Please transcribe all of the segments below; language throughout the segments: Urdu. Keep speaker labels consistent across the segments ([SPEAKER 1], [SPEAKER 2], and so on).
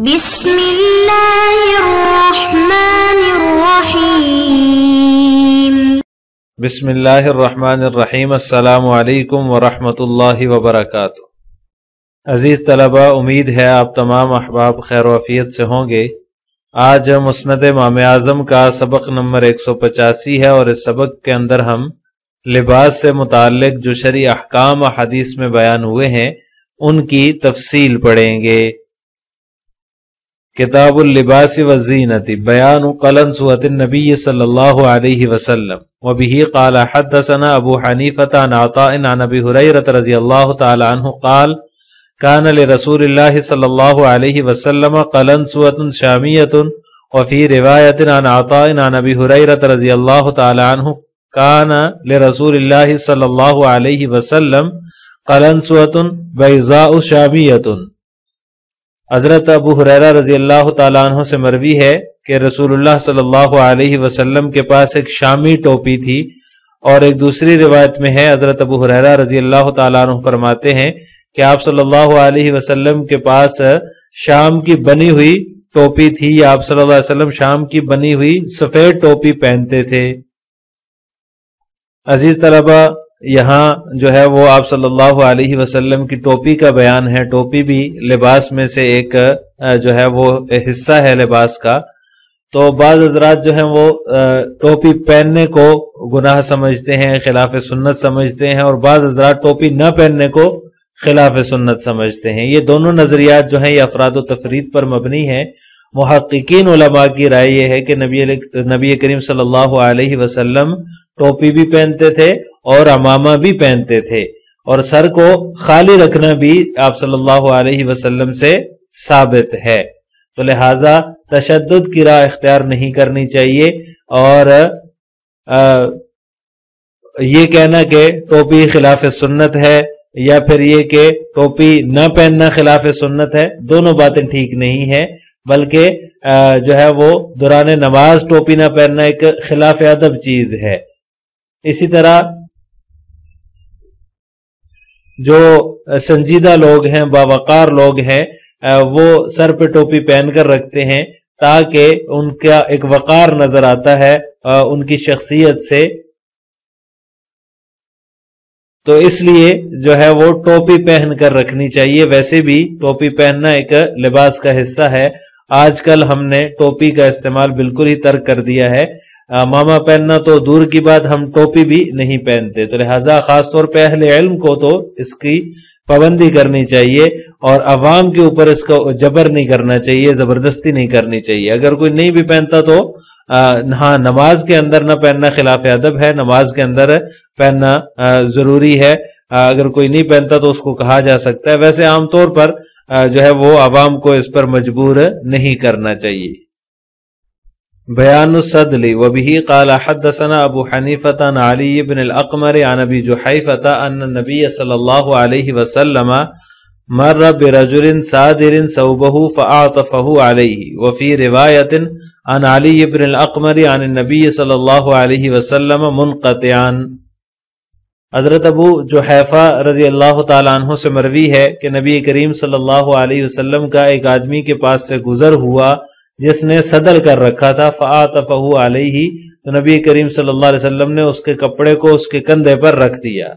[SPEAKER 1] بسم اللہ الرحمن الرحیم۔
[SPEAKER 2] بسم اللہ الرحمن الرحیم۔ السلام علیکم ورحمۃ اللہ وبرکاتہ۔ عزیز طلبہ، امید ہے آپ تمام احباب خیر و عافیت سے ہوں گے۔ آج مسند امام اعظم کا سبق نمبر 185 ہے، اور اس سبق کے اندر ہم لباس سے متعلق جو شرعی احکام حدیث میں بیان ہوئے ہیں ان کی تفصیل پڑھیں گے۔ کتاب اللباس والزینۃ بیان قلنسوۃ النبی صلی اللہ علیہ وسلم وبہ قال حدثنا ابو حنیفۃ عن عطاء عن ابی ہریرۃ رضی اللہ تعالی عنہ قال كان لرسول اللہ صلی اللہ علیہ وسلم قلنسوۃ شامیۃ وفی روایۃ عن عطاء عن ابی ہریرۃ رضی اللہ تعالی عنہ كان لرسول اللہ صلی اللہ علیہ وسلم قلنسوۃ بیضاء شامیۃ۔ حضرت ابو ہریرہ رضی اللہ تعالیٰ عنہ سے مروی ہے کہ رسول اللہ صلی اللہ علیہ وسلم کے پاس ایک شامی ٹوپی تھی، اور ایک دوسری روایت میں ہے حضرت ابو ہریرہ رضی اللہ تعالیٰ عنہ فرماتے ہیں کہ آپ صلی اللہ علیہ وسلم کے پاس شام کی بنی ہوئی ٹوپی تھی، یا آپ صلی اللہ علیہ وسلم شام کی بنی ہوئی سفید ٹوپی پہنتے تھے۔ عزیز طلبہ، یہاں جو ہے وہ آپ صلی اللہ علیہ وسلم کی ٹوپی کا بیان ہے۔ ٹوپی بھی لباس میں سے ایک جو ہے وہ حصہ ہے لباس کا۔ تو بعض حضرات جو ہیں وہ ٹوپی پہننے کو گناہ سمجھتے ہیں، خلاف سنت سمجھتے ہیں، اور بعض حضرات ٹوپی نہ پہننے کو خلاف سنت سمجھتے ہیں۔ یہ دونوں نظریات جو ہیں یہ افراد و تفرید پر مبنی ہیں۔ محققین علماء کی رائے یہ ہے کہ نبی کریم صلی اللہ علیہ وسلم ٹوپی بھی پہنتے تھے اور عمامہ بھی پہنتے تھے، اور سر کو خالی رکھنا بھی آپ صلی اللہ علیہ وسلم سے ثابت ہے۔ تو لہٰذا تشدد کی راہ اختیار نہیں کرنی چاہیے، اور یہ کہنا کہ ٹوپی خلاف سنت ہے یا پھر یہ کہ ٹوپی نہ پہننا خلاف سنت ہے، دونوں باتیں ٹھیک نہیں ہیں، بلکہ جو ہے وہ دوران نماز ٹوپی نہ پہننا ایک خلاف ادب چیز ہے۔ اسی طرح جو سنجیدہ لوگ ہیں، باوقار لوگ ہیں، وہ سر پہ ٹوپی پہن کر رکھتے ہیں تاکہ ان کا ایک وقار نظر آتا ہے ان کی شخصیت سے۔ تو اس لیے جو ہے وہ ٹوپی پہن کر رکھنی چاہیے۔ ویسے بھی ٹوپی پہننا ایک لباس کا حصہ ہے۔ آج کل ہم نے ٹوپی کا استعمال بالکل ہی ترک کر دیا ہے۔ ماما پہننا تو دور کی بات، ہم ٹوپی بھی نہیں پہنتے۔ تو لہٰذا خاص طور پہ اہل علم کو تو اس کی پابندی کرنی چاہیے، اور عوام کے اوپر اس کا جبر نہیں کرنا چاہیے، زبردستی نہیں کرنی چاہیے۔ اگر کوئی نہیں بھی پہنتا تو ہاں، نماز کے اندر نہ پہننا خلاف ادب ہے، نماز کے اندر پہننا ضروری ہے۔ اگر کوئی نہیں پہنتا تو اس کو کہا جا سکتا ہے، ویسے عام طور پر جو ہے وہ عوام کو اس پر مجبور نہیں کرنا چاہیے۔ بیان الصدل وبہ قال حدثنا ابو حنیفۃ عن علی بن الاقمر عن ابی جحیفۃ ان النبی صلی اللہ علیہ وسلم مر برجل صادر ثوبہ فاعطفہ علیہ، وفی روایۃ عن علی بن الاقمر عن النبی صلی اللہ علیہ وسلم منقطعا۔ حضرت ابو جحیفہ رضی اللہ تعالیٰ عنہ سے مروی ہے کہ نبی کریم صلی اللہ علیہ وسلم کا ایک آدمی کے پاس سے گزر ہوا جس نے صدل کر رکھا تھا، فآطفہ علیہ، تو نبی کریم صلی اللہ علیہ وسلم نے اس کے کپڑے کو اس کے کندھے پر رکھ دیا۔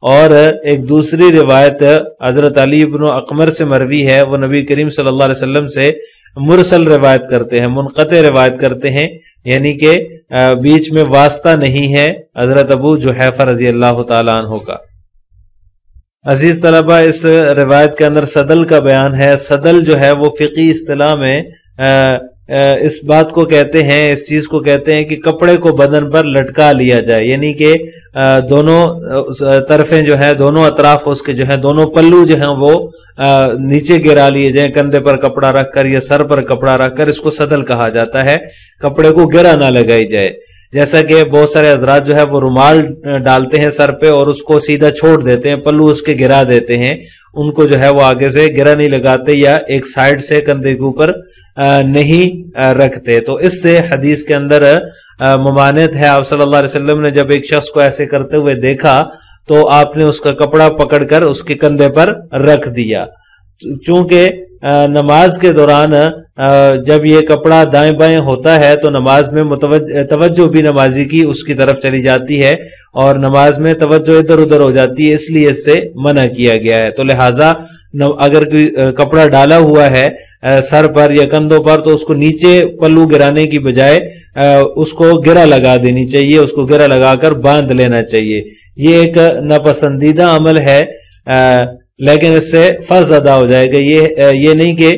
[SPEAKER 2] اور ایک دوسری روایت حضرت علی بن اقمر سے مروی ہے، وہ نبی کریم صلی اللہ علیہ وسلم سے مرسل روایت کرتے ہیں، منقطع روایت کرتے ہیں، یعنی کہ بیچ میں واسطہ نہیں ہے حضرت ابو جحیفہ رضی اللہ تعالیٰ عنہ کا۔ عزیز طلبہ، اس روایت کے اندر صدل کا بیان ہے۔ صدل جو ہے وہ فقہی اصطلاح میں اس بات کو کہتے ہیں، اس چیز کو کہتے ہیں کہ کپڑے کو بدن پر لٹکا لیا جائے، یعنی کہ دونوں طرفیں جو ہیں، دونوں اطراف اس کے جو ہیں، دونوں پلو جو ہیں وہ نیچے گرا لیے جائیں، کندھے پر کپڑا رکھ کر یا سر پر کپڑا رکھ کر، اس کو صدل کہا جاتا ہے۔ کپڑے کو گرا نہ لگائی جائے، جیسا کہ بہت سارے حضرات جو ہے وہ رومال ڈالتے ہیں سر پہ اور اس کو سیدھا چھوڑ دیتے ہیں، پلو اس کے گرا دیتے ہیں، ان کو جو ہے وہ آگے سے گرا نہیں لگاتے یا ایک سائیڈ سے کندھے کے اوپر نہیں رکھتے۔ تو اس سے حدیث کے اندر ممانعت ہے۔ آپ صلی اللہ علیہ وسلم نے جب ایک شخص کو ایسے کرتے ہوئے دیکھا تو آپ نے اس کا کپڑا پکڑ کر اس کے کندھے پر رکھ دیا۔ چونکہ نماز کے دوران جب یہ کپڑا دائیں بائیں ہوتا ہے تو نماز میں توجہ بھی نمازی کی اس کی طرف چلی جاتی ہے اور نماز میں توجہ ادھر ادھر ہو جاتی ہے، اس لیے اس سے منع کیا گیا ہے۔ تو لہٰذا اگر کوئی کپڑا ڈالا ہوا ہے سر پر یا کندھوں پر تو اس کو نیچے پلو گرانے کی بجائے اس کو گرہ لگا دینی چاہیے، اس کو گرہ لگا کر باندھ لینا چاہیے۔ یہ ایک ناپسندیدہ عمل ہے، لیکن اس سے فرض ادا ہو جائے گا۔ یہ نہیں کہ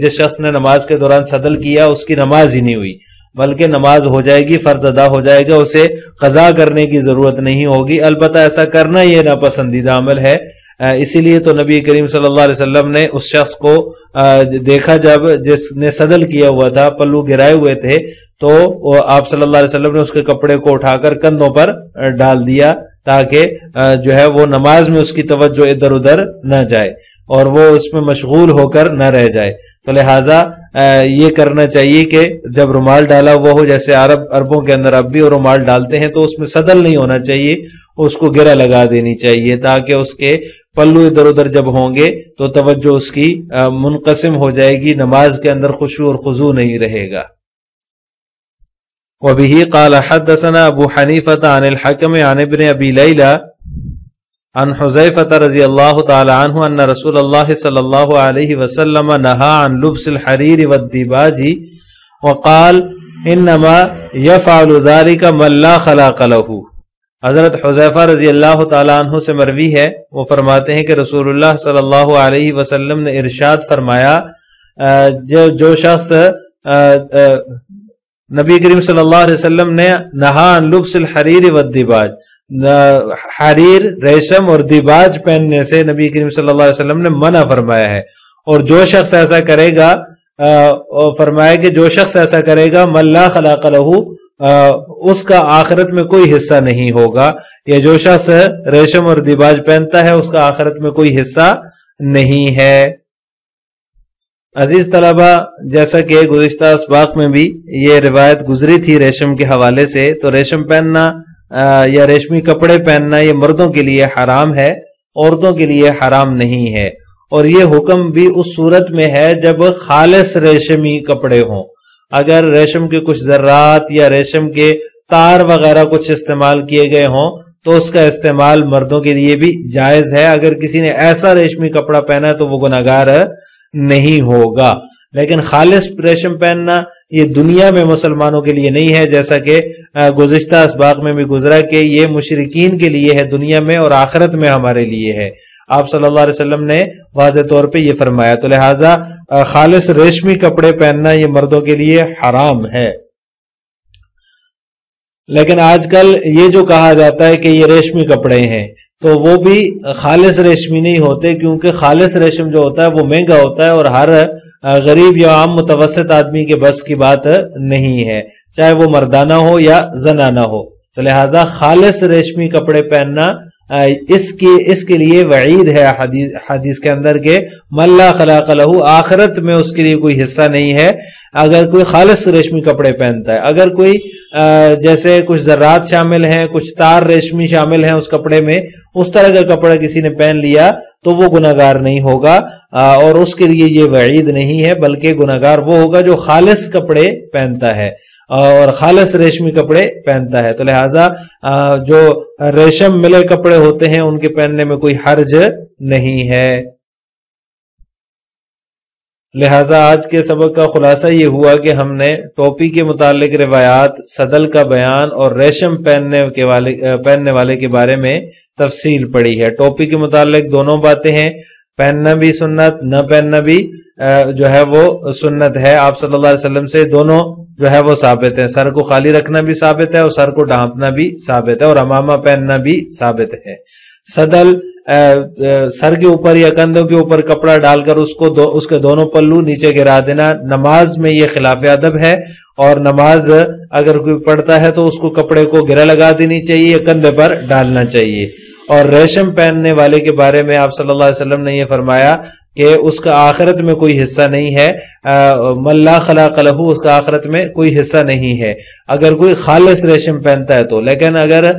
[SPEAKER 2] جس شخص نے نماز کے دوران صدل کیا اس کی نماز ہی نہیں ہوئی، بلکہ نماز ہو جائے گی، فرض ادا ہو جائے گا، اسے قضا کرنے کی ضرورت نہیں ہوگی۔ البتہ ایسا کرنا یہ ناپسندیدہ عمل ہے، اسی لیے تو نبی کریم صلی اللہ علیہ وسلم نے اس شخص کو دیکھا جس نے صدل کیا ہوا تھا، پلو گرائے ہوئے تھے، تو آپ صلی اللہ علیہ وسلم نے اس کے کپڑے کو اٹھا کر کندھوں پر ڈال دیا تاکہ جو ہے وہ نماز میں اس کی توجہ ادھر ادھر نہ جائے اور وہ اس میں مشغول ہو کر نہ رہ جائے۔ تو لہٰذا یہ کرنا چاہیے کہ جب رومال ڈالا ہوا ہو، جیسے عربوں کے اندر اب بھی وہ رومال ڈالتے ہیں، تو اس میں صدل نہیں ہونا چاہیے، اس کو گرہ لگا دینی چاہیے تاکہ اس کے پلو ادھر ادھر جب ہوں گے تو توجہ اس کی منقسم ہو جائے گی، نماز کے اندر خشوع اور خضوع نہیں رہے گا۔ وبه قال حدثنا ابو حنیفة عن الحکم عن ابن ابی لیلى عن حذیفة رضی اللہ تعالی عنہ ان رسول اللہ صلی اللہ علیہ وسلم نہا عن لبس الحریر والدیباج وقال انما يفعل ذلك من لا خلاق له۔ حضرت حذیفہ رضی اللہ تعالی عنہ سے مروی ہے، وہ فرماتے ہیں کہ رسول اللہ صلی اللہ علیہ وسلم نے ارشاد فرمایا، جو شخص نبی کریم صلی اللہ علیہ وسلم نے نہا عن لبس الحریر والدیباج، حریر ریشم اور دیباج پہننے سے نبی کریم صلی اللہ علیہ وسلم نے منع فرمایا ہے، اور جو شخص ایسا کرے گا، فرمایا کہ جو شخص ایسا کرے گا من لا خلاق لہ، اس کا آخرت میں کوئی حصہ نہیں ہوگا، یا جو شخص ریشم اور دیباج پہنتا ہے اس کا آخرت میں کوئی حصہ نہیں ہے۔ عزیز طلبہ، جیسا کہ گزشتہ اسباق میں بھی یہ روایت گزری تھی ریشم کے حوالے سے، تو ریشم پہننا یا ریشمی کپڑے پہننا یہ مردوں کے لیے حرام ہے، عورتوں کے لیے حرام نہیں ہے، اور یہ حکم بھی اس صورت میں ہے جب خالص ریشمی کپڑے ہوں۔ اگر ریشم کے کچھ ذرات یا ریشم کے تار وغیرہ کچھ استعمال کیے گئے ہوں تو اس کا استعمال مردوں کے لیے بھی جائز ہے۔ اگر کسی نے ایسا ریشمی کپڑا پہنا ہے تو وہ گناہگار نہیں ہوگا، لیکن خالص ریشم پہننا یہ دنیا میں مسلمانوں کے لیے نہیں ہے، جیسا کہ گزشتہ اسباق میں بھی گزرا کہ یہ مشرکین کے لیے ہے دنیا میں، اور آخرت میں ہمارے لیے ہے۔ آپ صلی اللہ علیہ وسلم نے واضح طور پہ یہ فرمایا، تو لہٰذا خالص ریشمی کپڑے پہننا یہ مردوں کے لیے حرام ہے۔ لیکن آج کل یہ جو کہا جاتا ہے کہ یہ ریشمی کپڑے ہیں، تو وہ بھی خالص ریشمی نہیں ہوتے، کیونکہ خالص ریشم جو ہوتا ہے وہ مہنگا ہوتا ہے اور ہر غریب یا عام متوسط آدمی کے بس کی بات نہیں ہے، چاہے وہ مردانہ ہو یا زنانہ ہو۔ تو لہٰذا خالص ریشمی کپڑے پہننا اس کے لیے وعید ہے حدیث کے اندر کہ من لا خلاق لہ، آخرت میں اس کے لیے کوئی حصہ نہیں ہے اگر کوئی خالص ریشمی کپڑے پہنتا ہے۔ اگر کوئی جیسے کچھ ذرات شامل ہیں، کچھ تار ریشمی شامل ہیں اس کپڑے میں، اس طرح کا کپڑا کسی نے پہن لیا تو وہ گناہگار نہیں ہوگا، اور اس کے لیے یہ وعید نہیں ہے، بلکہ گناہگار وہ ہوگا جو خالص کپڑے پہنتا ہے اور خالص ریشمی کپڑے پہنتا ہے۔ تو لہٰذا جو ریشم ملے کپڑے ہوتے ہیں ان کے پہننے میں کوئی حرج نہیں ہے۔ لہٰذا آج کے سبق کا خلاصہ یہ ہوا کہ ہم نے ٹوپی کے متعلق روایات، صدل کا بیان اور ریشم پہننے والے کے بارے میں تفصیل پڑھی ہے۔ ٹوپی کے متعلق دونوں باتیں ہیں، پہننا بھی سنت، نہ پہننا بھی جو ہے وہ سنت ہے۔ آپ صلی اللہ علیہ وسلم سے دونوں جو ہے وہ ثابت ہے، سر کو خالی رکھنا بھی ثابت ہے اور سر کو ڈھانپنا بھی ثابت ہے، اور امامہ پہننا بھی ثابت ہے۔ صدل سر کے اوپر یا کندھوں کے اوپر کپڑا ڈال کر اس کے دونوں پلو نیچے گرا دینا، نماز میں یہ خلاف ادب ہے، اور نماز اگر کوئی پڑھتا ہے تو اس کو کپڑے کو گرہ لگا دینی چاہیے یا کندھے پر ڈالنا چاہیے۔ اور ریشم پہننے والے کے بارے میں آپ صلی اللہ علیہ وسلم نے یہ فرمایا، کہ اس کا آخرت میں کوئی حصہ نہیں ہے، من لا خلاق لہ، اس کا آخرت میں کوئی حصہ نہیں ہے اگر کوئی خالص ریشم پہنتا ہے تو. لیکن اگر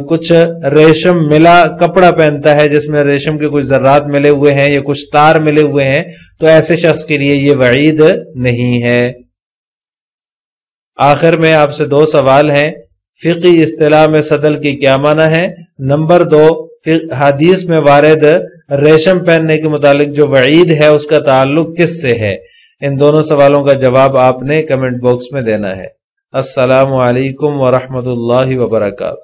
[SPEAKER 2] کچھ ریشم ملا کپڑا پہنتا ہے جس میں ریشم کے کچھ ذرات ملے ہوئے ہیں یا کچھ تار ملے ہوئے ہیں تو ایسے شخص کے لیے یہ وعید نہیں ہے. آخر میں آپ سے 2 سوال ہیں. فقہی اصطلاح میں سدل کی کیا معنی ہے؟ نمبر 2، حدیث میں وارد ریشم پہننے کے متعلق جو وعید ہے اس کا تعلق کس سے ہے؟ ان دونوں سوالوں کا جواب آپ نے کمنٹ باکس میں دینا ہے. السلام علیکم ورحمۃ اللہ وبرکاتہ.